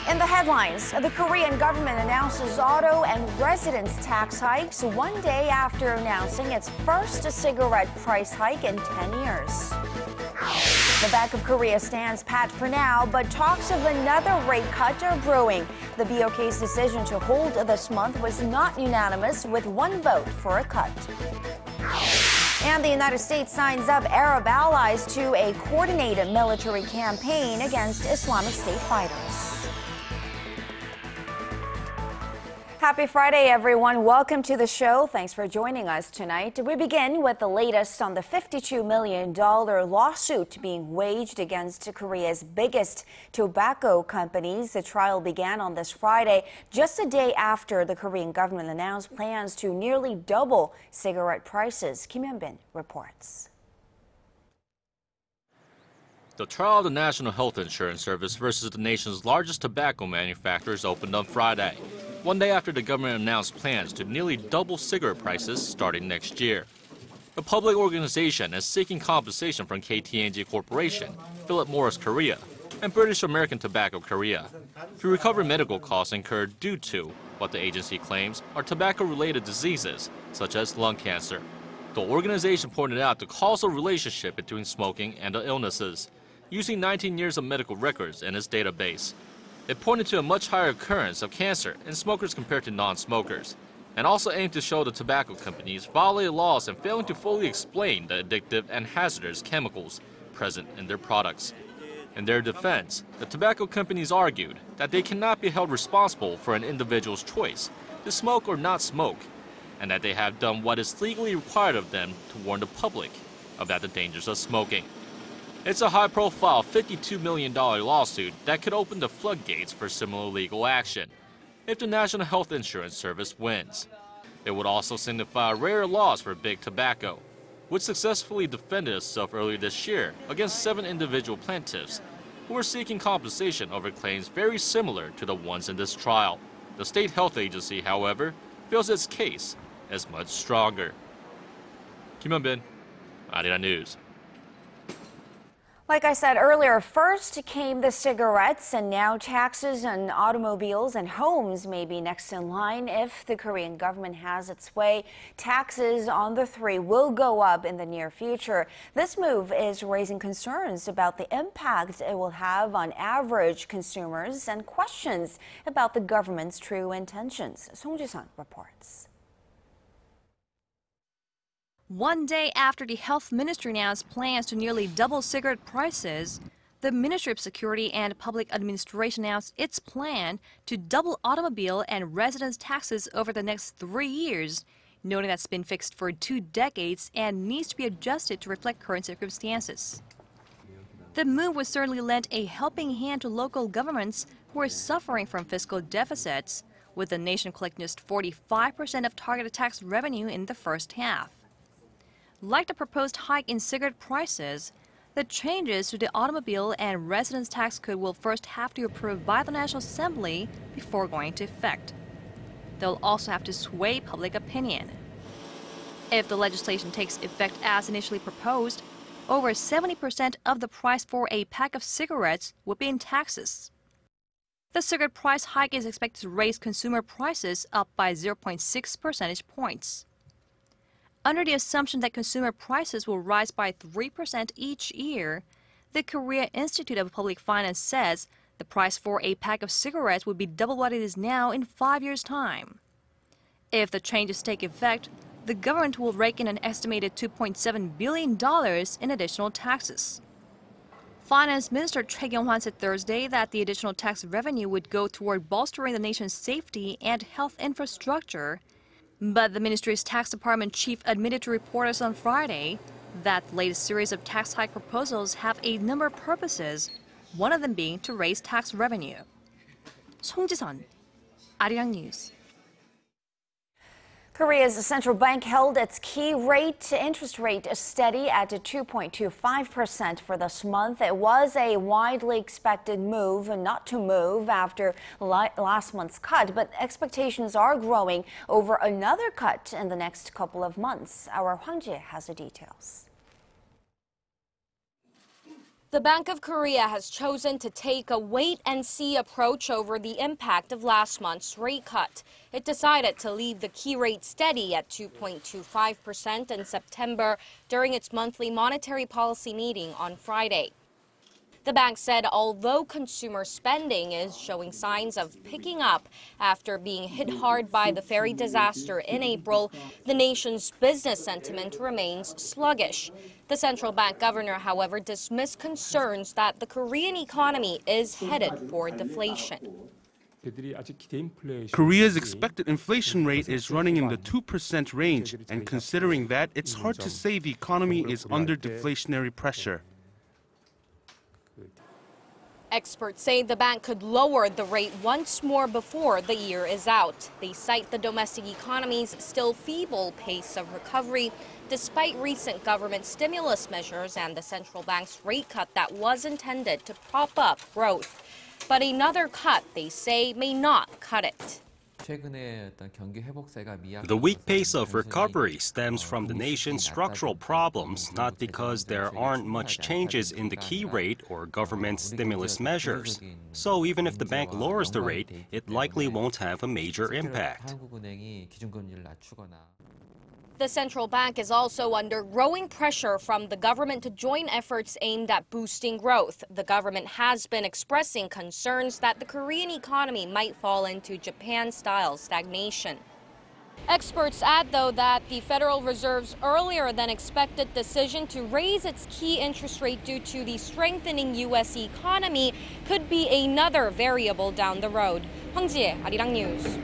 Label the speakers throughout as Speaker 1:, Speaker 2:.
Speaker 1: In the headlines, the Korean government announces auto and residence tax hikes one day after announcing its first cigarette price hike in 10 years. The Bank of Korea stands pat for now, but talks of another rate cut are brewing. The BOK's decision to hold this month was not unanimous, with one vote for a cut. And the United States signs up Arab allies to a coordinated military campaign against Islamic State fighters. Happy Friday, everyone. Welcome to the show. Thanks for joining us tonight. We begin with the latest on the $52 million lawsuit being waged against Korea's biggest tobacco companies. The trial began on this Friday, just a day after the Korean government announced plans to nearly double cigarette prices. Kim Hyun-bin reports.
Speaker 2: The trial of the National Health Insurance Service versus the nation's largest tobacco manufacturers opened on Friday, one day after the government announced plans to nearly double cigarette prices starting next year. The public organization is seeking compensation from KT&G Corporation, Philip Morris Korea, and British American Tobacco Korea to recover medical costs incurred due to what the agency claims are tobacco-related diseases, such as lung cancer. The organization pointed out the causal relationship between smoking and the illnesses, using 19 years of medical records in its database. It pointed to a much higher occurrence of cancer in smokers compared to non-smokers, and also aimed to show the tobacco companies violated laws and failing to fully explain the addictive and hazardous chemicals present in their products. In their defense, the tobacco companies argued that they cannot be held responsible for an individual's choice to smoke or not smoke, and that they have done what is legally required of them to warn the public about the dangers of smoking. It's a high-profile $52 million lawsuit that could open the floodgates for similar legal action if the National Health Insurance Service wins. It would also signify a rare loss for Big Tobacco, which successfully defended itself earlier this year against 7 individual plaintiffs who were seeking compensation over claims very similar to the ones in this trial. The state health agency, however, feels its case is much stronger. Kim Hyun-bin, Arirang News.
Speaker 1: Like I said earlier, first came the cigarettes, and now taxes on automobiles and homes may be next in line if the Korean government has its way. Taxes on the three will go up in the near future. This move is raising concerns about the impact it will have on average consumers and questions about the government's true intentions. Song Ji-sun reports.
Speaker 3: One day after the health ministry announced plans to nearly double cigarette prices, the Ministry of Security and Public Administration announced its plan to double automobile and residence taxes over the next 3 years, noting that's been fixed for 2 decades and needs to be adjusted to reflect current circumstances. The move would certainly lend a helping hand to local governments who are suffering from fiscal deficits, with the nation collecting just 45% of targeted tax revenue in the first half. Like the proposed hike in cigarette prices, the changes to the automobile and residence tax code will first have to be approved by the National Assembly before going into effect. They'll also have to sway public opinion. If the legislation takes effect as initially proposed, over 70% of the price for a pack of cigarettes would be in taxes. The cigarette price hike is expected to raise consumer prices up by 0.6 percentage points. Under the assumption that consumer prices will rise by 3% each year, the Korea Institute of Public Finance says the price for a pack of cigarettes would be double what it is now in 5 years' time. If the changes take effect, the government will rake in an estimated $2.7 billion in additional taxes. Finance Minister Choi Kyung-hwan said Thursday that the additional tax revenue would go toward bolstering the nation's safety and health infrastructure. But the ministry's tax department chief admitted to reporters on Friday that the latest series of tax hike proposals have a number of purposes, one of them being to raise tax revenue. Song Ji-sun, Arirang News.
Speaker 1: Korea's central bank held its key interest rate steady at 2.25% for this month. It was a widely expected move not to move after last month's cut, but expectations are growing over another cut in the next couple of months. Our Hwang Ji has the details.
Speaker 4: The Bank of Korea has chosen to take a wait-and-see approach over the impact of last month's rate cut. It decided to leave the key rate steady at 2.25% in September during its monthly monetary policy meeting on Friday. The bank said although consumer spending is showing signs of picking up after being hit hard by the ferry disaster in April, the nation's business sentiment remains sluggish. The central bank governor, however, dismissed concerns that the Korean economy is headed for deflation.
Speaker 5: Korea's expected inflation rate is running in the 2% range, and considering that, it's hard to say the economy is under deflationary pressure.
Speaker 4: Experts say the bank could lower the rate once more before the year is out. They cite the domestic economy's still feeble pace of recovery, despite recent government stimulus measures and the central bank's rate cut that was intended to prop up growth. But another cut, they say, may not cut it.
Speaker 6: The weak pace of recovery stems from the nation's structural problems, not because there aren't much changes in the key rate or government stimulus measures. So even if the bank lowers the rate, it likely won't have a major impact.
Speaker 4: The central bank is also under growing pressure from the government to join efforts aimed at boosting growth. The government has been expressing concerns that the Korean economy might fall into Japan-style stagnation. Experts add, though, that the Federal Reserve's earlier than expected decision to raise its key interest rate due to the strengthening U.S. economy could be another variable down the road. 황지혜, Arirang News.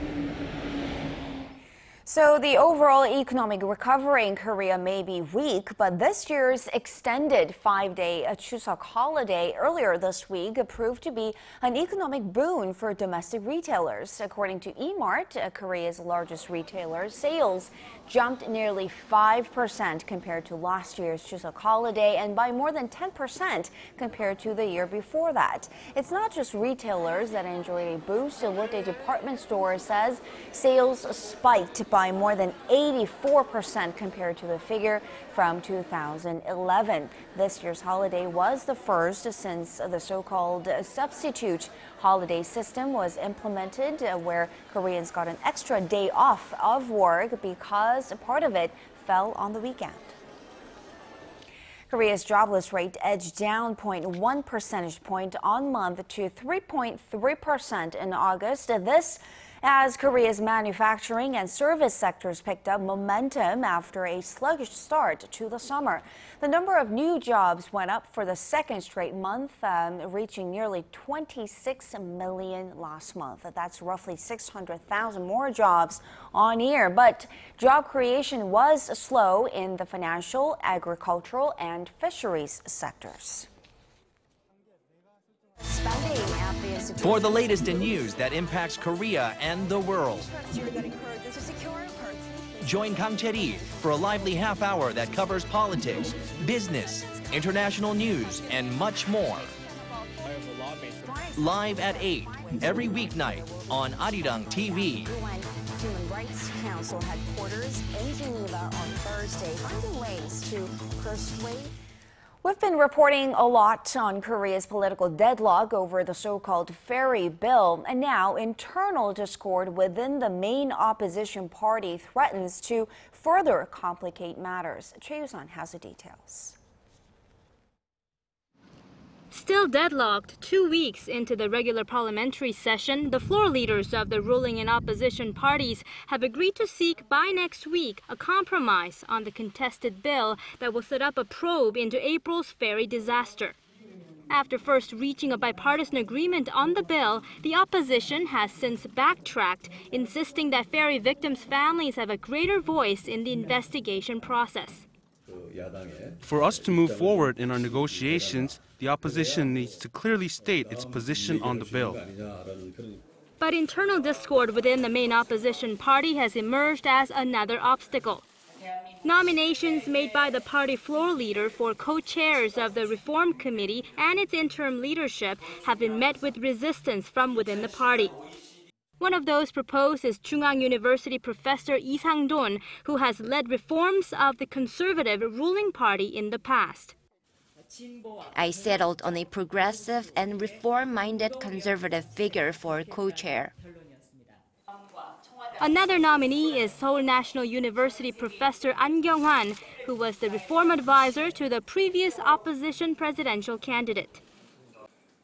Speaker 1: So the overall economic recovery in Korea may be weak, but this year's extended 5-day Chuseok holiday earlier this week proved to be an economic boon for domestic retailers. According to E-Mart, Korea's largest retailer, sales jumped nearly 5% compared to last year's Chuseok holiday and by more than 10% compared to the year before that. It's not just retailers that enjoyed a boost. Lotte department store says sales spiked by more than 84% compared to the figure from 2011. This year's holiday was the first since the so-called substitute holiday system was implemented, where Koreans got an extra day off of work because part of it fell on the weekend. Korea's jobless rate edged down 0.1 percentage point on month to 3.3% in August. This as Korea's manufacturing and service sectors picked up momentum after a sluggish start to the summer. The number of new jobs went up for the second straight month, reaching nearly 26 million last month. That's roughly 600,000 more jobs on year. But job creation was slow in the financial, agricultural, and fisheries sectors.
Speaker 7: For the latest in news that impacts Korea and the world, join Kang Chae-ri for a lively half hour that covers politics, business, international news, and much more. Live at 8 every weeknight on Arirang TV.
Speaker 1: Human Rights Council headquarters in Geneva on Thursday, finding ways to persuade. We've been reporting a lot on Korea's political deadlock over the so-called Ferry Bill, and now internal discord within the main opposition party threatens to further complicate matters. Choi Yoo-sun has the details.
Speaker 8: Still deadlocked 2 weeks into the regular parliamentary session, the floor leaders of the ruling and opposition parties have agreed to seek by next week a compromise on the contested bill that will set up a probe into April's ferry disaster. After first reaching a bipartisan agreement on the bill, the opposition has since backtracked, insisting that ferry victims' families have a greater voice in the investigation process.
Speaker 5: For us to move forward in our negotiations, the opposition needs to clearly state its position on the bill.
Speaker 8: But internal discord within the main opposition party has emerged as another obstacle. Nominations made by the party floor leader for co-chairs of the Reform Committee and its interim leadership have been met with resistance from within the party. One of those proposed is Chungang University professor Lee Sang-don, who has led reforms of the conservative ruling party in the past.
Speaker 9: I settled on a progressive and reform-minded conservative figure for co-chair.
Speaker 8: Another nominee is Seoul National University professor An Kyung-hwan, who was the reform advisor to the previous opposition presidential candidate.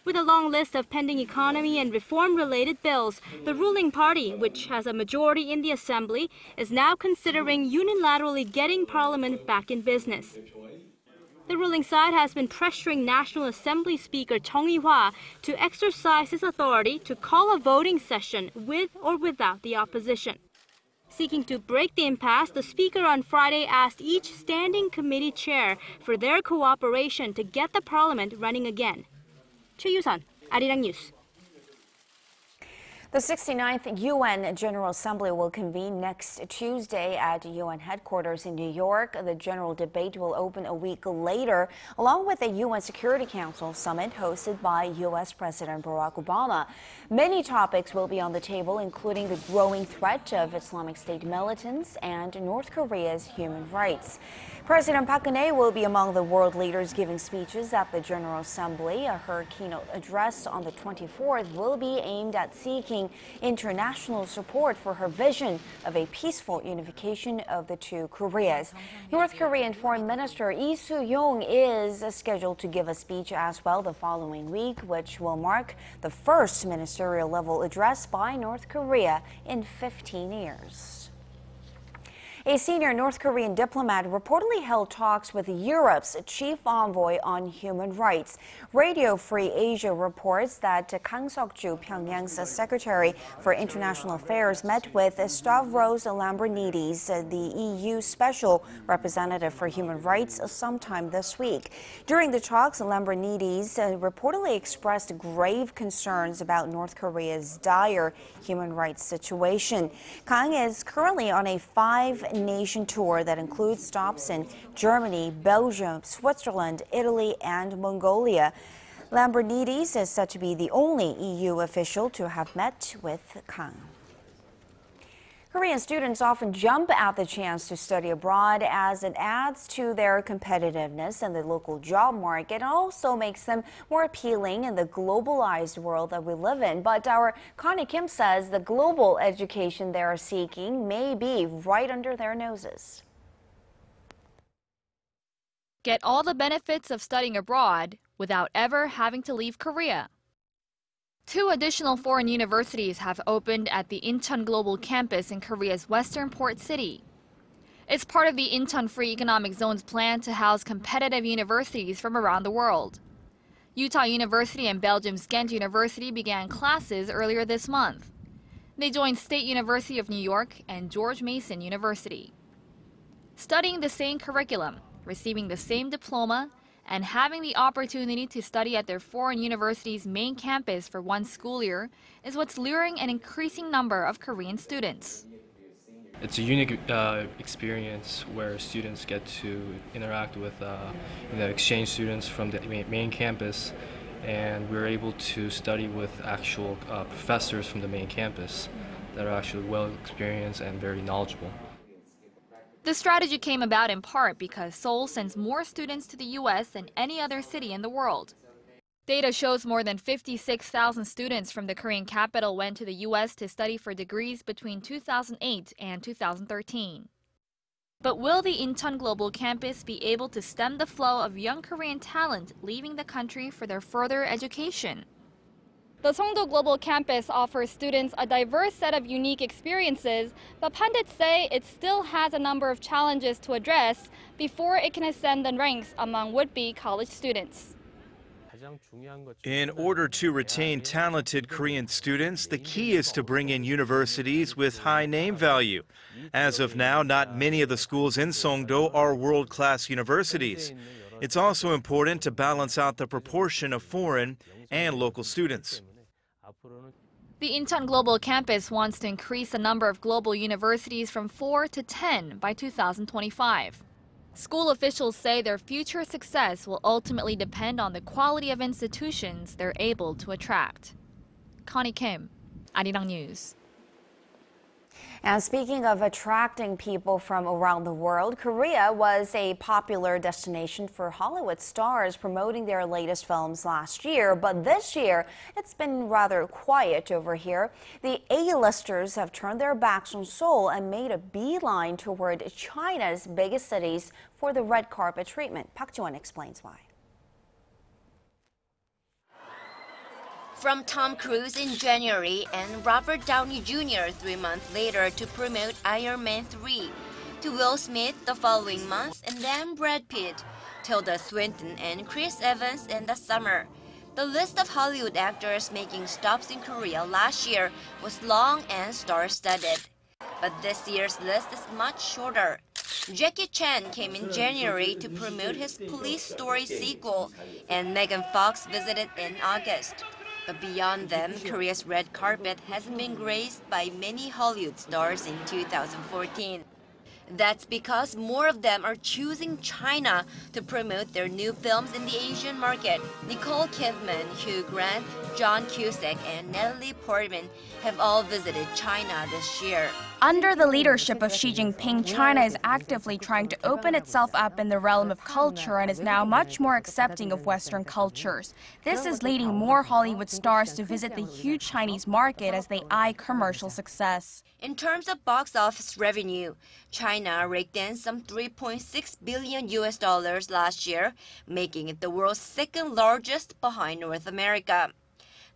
Speaker 8: With a long list of pending economy and reform-related bills, the ruling party, which has a majority in the assembly, is now considering unilaterally getting parliament back in business. The ruling side has been pressuring National Assembly Speaker Chung Hee-hwa to exercise his authority to call a voting session with or without the opposition. Seeking to break the impasse, the Speaker on Friday asked each standing committee chair for their cooperation to get the parliament running again. Choi Yu-sun, Arirang News.
Speaker 1: The 69th UN General Assembly will convene next Tuesday at UN headquarters in New York. The general debate will open a week later, along with a UN Security Council summit hosted by U.S. President Barack Obama. Many topics will be on the table, including the growing threat of Islamic State militants and North Korea's human rights. President Park Geun-hye will be among the world leaders giving speeches at the General Assembly. Her keynote address on the 24th will be aimed at seeking international support for her vision of a peaceful unification of the two Koreas. North Korean Foreign Minister Lee Soo-yong is scheduled to give a speech as well the following week, which will mark the first ministerial-level address by North Korea in 15 years. A senior North Korean diplomat reportedly held talks with Europe's chief envoy on human rights. Radio Free Asia reports that Kang Seok-ju, Pyongyang's Secretary for International Affairs, met with Stavros Lambrinidis, the EU Special Representative for Human Rights, sometime this week. During the talks, Lambrinidis reportedly expressed grave concerns about North Korea's dire human rights situation. Kang is currently on a five-nation tour that includes stops in Germany, Belgium, Switzerland, Italy, and Mongolia. Lambrinidis is said to be the only EU official to have met with Kang. Korean students often jump at the chance to study abroad as it adds to their competitiveness in the local job market and also makes them more appealing in the globalized world that we live in. But our Connie Kim says the global education they are seeking may be right under their noses.
Speaker 10: Get all the benefits of studying abroad without ever having to leave Korea. 2 additional foreign universities have opened at the Incheon Global Campus in Korea's western port city. It's part of the Incheon Free Economic Zone's plan to house competitive universities from around the world. Utah University and Belgium's Ghent University began classes earlier this month. They joined State University of New York and George Mason University. Studying the same curriculum, receiving the same diploma, and having the opportunity to study at their foreign university's main campus for one school year is what's luring an increasing number of Korean students.
Speaker 11: It's a unique experience where students get to interact with exchange students from the main campus, and we're able to study with actual professors from the main campus that are actually well experienced and very knowledgeable.
Speaker 10: The strategy came about in part because Seoul sends more students to the U.S. than any other city in the world. Data shows more than 56,000 students from the Korean capital went to the U.S. to study for degrees between 2008 and 2013. But will the Incheon Global Campus be able to stem the flow of young Korean talent leaving the country for their further education?
Speaker 12: The Songdo Global Campus offers students a diverse set of unique experiences, but pundits say it still has a number of challenges to address before it can ascend the ranks among would-be college students.
Speaker 13: In order to retain talented Korean students, the key is to bring in universities with high name value. As of now, not many of the schools in Songdo are world-class universities. It's also important to balance out the proportion of foreign and local students.
Speaker 10: The Incheon Global Campus wants to increase the number of global universities from 4 to 10 by 2025. School officials say their future success will ultimately depend on the quality of institutions they're able to attract. Connie Kim, Arirang News.
Speaker 1: And speaking of attracting people from around the world, Korea was a popular destination for Hollywood stars promoting their latest films last year. But this year, it's been rather quiet over here. The A-listers have turned their backs on Seoul and made a beeline toward China's biggest cities for the red carpet treatment. Park Ji-won explains why.
Speaker 9: From Tom Cruise in January and Robert Downey Jr. 3 months later to promote Iron Man 3, to Will Smith the following month and then Brad Pitt, Tilda Swinton and Chris Evans in the summer. The list of Hollywood actors making stops in Korea last year was long and star-studded. But this year's list is much shorter. Jackie Chan came in January to promote his Police Story sequel, and Megan Fox visited in August. But beyond them, Korea's red carpet hasn't been graced by many Hollywood stars in 2014. That's because more of them are choosing China to promote their new films in the Asian market. Nicole Kidman, Hugh Grant, John Cusack, and Natalie Portman have all visited China this year.
Speaker 14: Under the leadership of Xi Jinping, China is actively trying to open itself up in the realm of culture and is now much more accepting of Western cultures. This is leading more Hollywood stars to visit the huge Chinese market as they eye commercial success.
Speaker 9: In terms of box office revenue, China raked in some $3.6 billion last year, making it the world's second largest behind North America.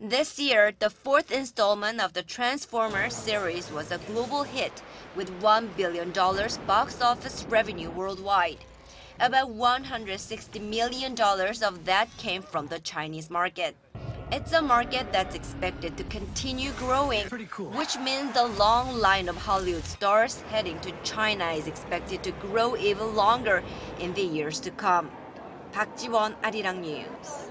Speaker 9: This year, the fourth installment of the Transformers series was a global hit with $1 billion box office revenue worldwide. About $160 million of that came from the Chinese market. It's a market that's expected to continue growing, which means the long line of Hollywood stars heading to China is expected to grow even longer in the years to come. Park Ji-won, Arirang News.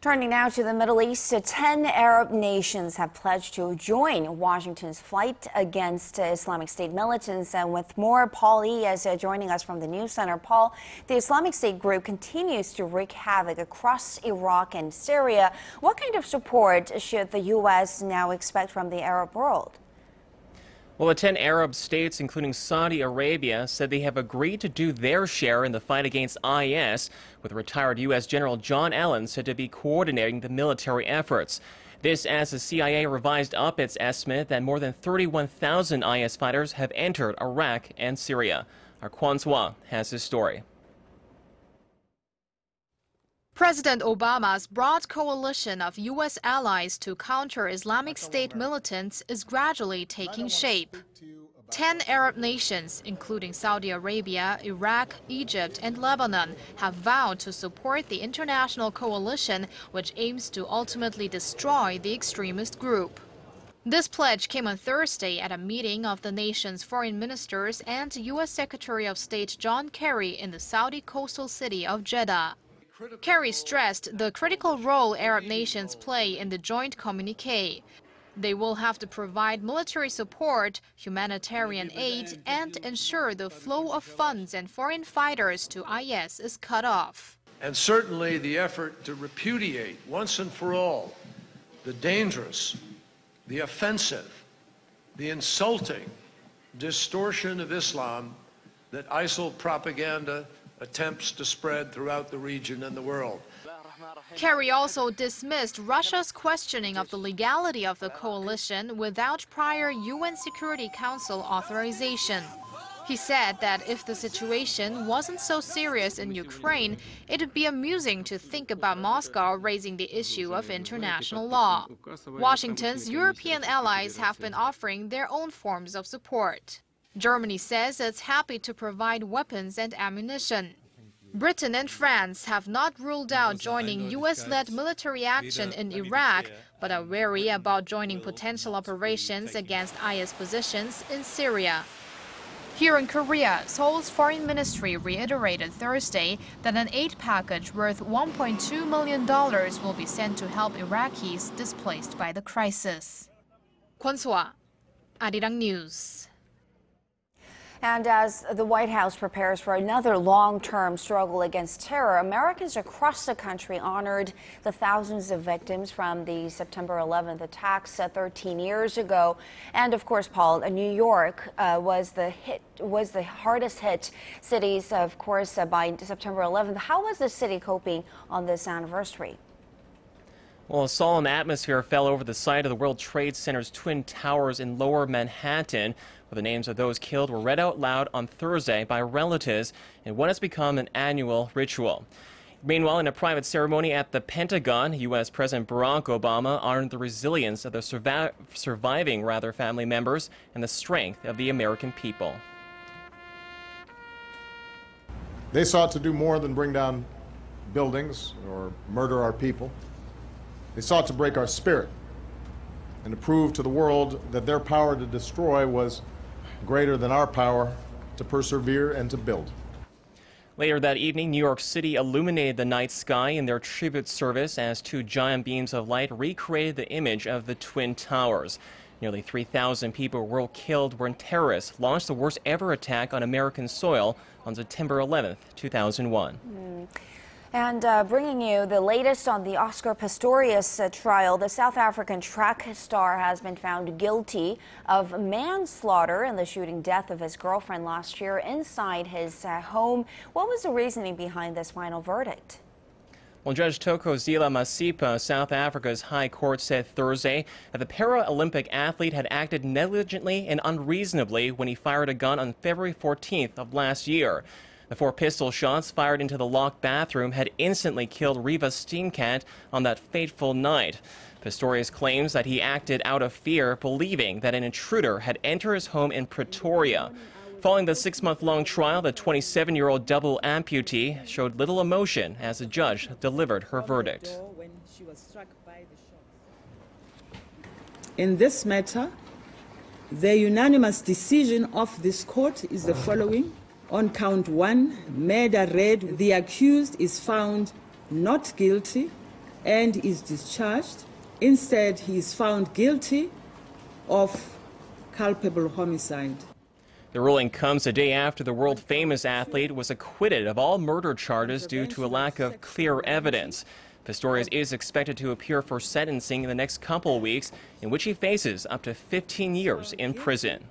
Speaker 1: Turning now to the Middle East, 10 Arab nations have pledged to join Washington's fight against Islamic State militants. And with more, Paul Lee is joining us from the News Center. Paul, the Islamic State group continues to wreak havoc across Iraq and Syria. What kind of support should the U.S. now expect from the Arab world?
Speaker 15: Well, the 10 Arab states, including Saudi Arabia, said they have agreed to do their share in the fight against IS, with retired U.S. General John Allen said to be coordinating the military efforts. This as the CIA revised up its estimate that more than 31,000 IS fighters have entered Iraq and Syria. Our Kwon Swa has this story.
Speaker 10: President Obama's broad coalition of U.S. allies to counter Islamic State militants is gradually taking shape. 10 Arab nations, including Saudi Arabia, Iraq, Egypt, and Lebanon, have vowed to support the international coalition, which aims to ultimately destroy the extremist group. This pledge came on Thursday at a meeting of the nation's foreign ministers and U.S. Secretary of State John Kerry in the Saudi coastal city of Jeddah. Kerry stressed the critical role Arab nations play in the joint communique. They will have to provide military support, humanitarian aid, and ensure the flow of funds and foreign fighters to IS is cut off.
Speaker 16: And certainly the effort to repudiate once and for all the dangerous, the offensive, the insulting distortion of Islam that ISIL propaganda attempts to spread throughout the region and the world.
Speaker 10: Kerry also dismissed Russia's questioning of the legality of the coalition without prior UN Security Council authorization. He said that if the situation wasn't so serious in Ukraine, it would be amusing to think about Moscow raising the issue of international law. Washington's European allies have been offering their own forms of support. Germany says it's happy to provide weapons and ammunition. Britain and France have not ruled out joining U.S.-led military action in Iraq, but are wary about joining potential operations against IS positions in Syria. Here in Korea, Seoul's foreign ministry reiterated Thursday that an aid package worth $1.2 million will be sent to help Iraqis displaced by the crisis. Kwon Swa, Arirang News.
Speaker 1: And as the White House prepares for another long-term struggle against terror, Americans across the country honored the thousands of victims from the September 11th attacks 13 years ago. And of course, Paul, New York was the hardest hit cities, of course, by September 11th. How was the city coping on this anniversary?
Speaker 15: Well, a solemn atmosphere fell over the site of the World Trade Center's Twin Towers in Lower Manhattan, where the names of those killed were read out loud on Thursday by relatives in what has become an annual ritual. Meanwhile, in a private ceremony at the Pentagon, U.S. President Barack Obama honored the resilience of the surviving family members and the strength of the American people.
Speaker 17: They sought to do more than bring down buildings or murder our people. They sought to break our spirit and to prove to the world that their power to destroy was greater than our power to persevere and to build.
Speaker 15: Later that evening, New York City illuminated the night sky in their tribute service as two giant beams of light recreated the image of the Twin Towers. Nearly 3,000 people were killed when terrorists launched the worst ever attack on American soil on September 11th, 2001.
Speaker 1: And bringing you the latest on the Oscar Pistorius trial, the South African track star has been found guilty of manslaughter in the shooting death of his girlfriend last year inside his home. What was the reasoning behind this final verdict?
Speaker 15: Well, Judge Thokozela Masipa, South Africa's High Court, said Thursday that the Paralympic athlete had acted negligently and unreasonably when he fired a gun on February 14th of last year. The 4 pistol shots fired into the locked bathroom had instantly killed Riva Steenkamp on that fateful night. Pistorius claims that he acted out of fear, believing that an intruder had entered his home in Pretoria. Following the 6-month-long trial, the 27-year-old double amputee showed little emotion as the judge delivered her verdict.
Speaker 18: In this matter, the unanimous decision of this court is the following. On count 1, murder read, the accused is found not guilty and is discharged. Instead, he is found guilty of culpable homicide.
Speaker 15: The ruling comes a day after the world-famous athlete was acquitted of all murder charges due to a lack of clear evidence. Pistorius is expected to appear for sentencing in the next couple of weeks, in which he faces up to 15 years in prison.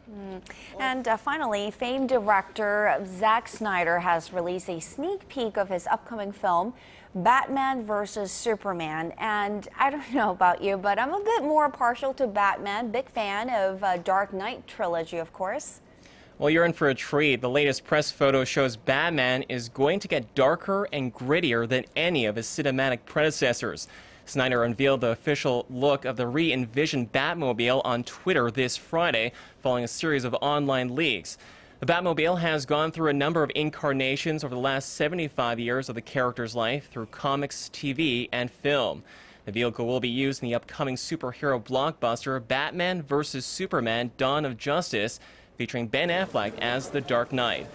Speaker 1: And finally, famed director Zack Snyder has released a sneak peek of his upcoming film, Batman vs. Superman. And I don't know about you, but I'm a bit more partial to Batman. Big fan of Dark Knight trilogy, of course.
Speaker 15: Well, you're in for a treat. The latest press photo shows Batman is going to get darker and grittier than any of his cinematic predecessors. Snyder unveiled the official look of the re-envisioned Batmobile on Twitter this Friday, following a series of online leaks. The Batmobile has gone through a number of incarnations over the last 75 years of the character's life through comics, TV, and film. The vehicle will be used in the upcoming superhero blockbuster Batman vs. Superman: Dawn of Justice, featuring Ben Affleck as the Dark Knight.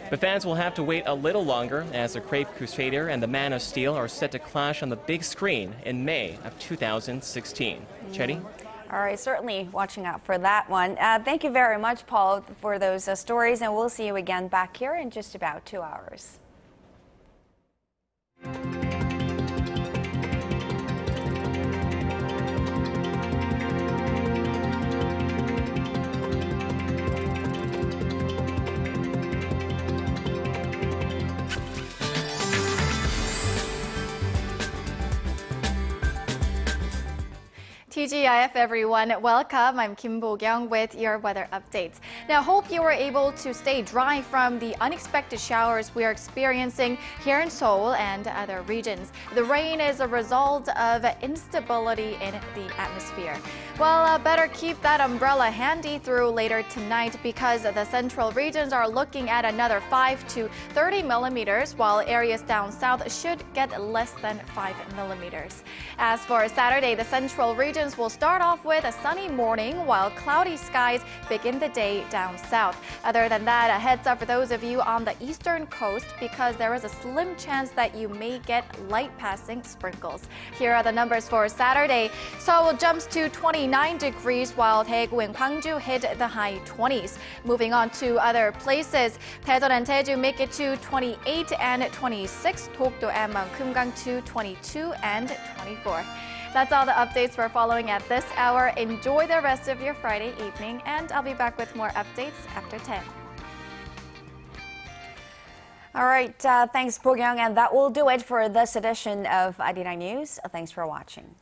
Speaker 15: But fans will have to wait a little longer, as the Crave Crusader and the Man of Steel are set to clash on the big screen in May of 2016. Chetty?
Speaker 1: All right, certainly watching out for that one. Thank you very much, Paul, for those stories, and we'll see you again back here in just about 2 hours.
Speaker 19: TGIF everyone, welcome. I'm Kim Bo-kyung with your weather updates. Now, hope you were able to stay dry from the unexpected showers we are experiencing here in Seoul and other regions. The rain is a result of instability in the atmosphere. Well, better keep that umbrella handy through later tonight, because the central regions are looking at another 5 to 30 millimeters, while areas down south should get less than 5 millimeters. As for Saturday, the central regions forecast will start off with a sunny morning while cloudy skies begin the day down south. Other than that, a heads up for those of you on the eastern coast because there is a slim chance that you may get light passing sprinkles. Here are the numbers for Saturday. Seoul jumps to 29 degrees while Daegu and Gwangju hit the high 20s. Moving on to other places, Daejeon and Jeju make it to 28 and 26, Dokdo and Kumgang to 22 and 24. That's all the updates we're following at this hour. Enjoy the rest of your Friday evening, and I'll be back with more updates after 10.
Speaker 1: All right, thanks, Bo-kyung, and that will do it for this edition of Arirang News. Thanks for watching.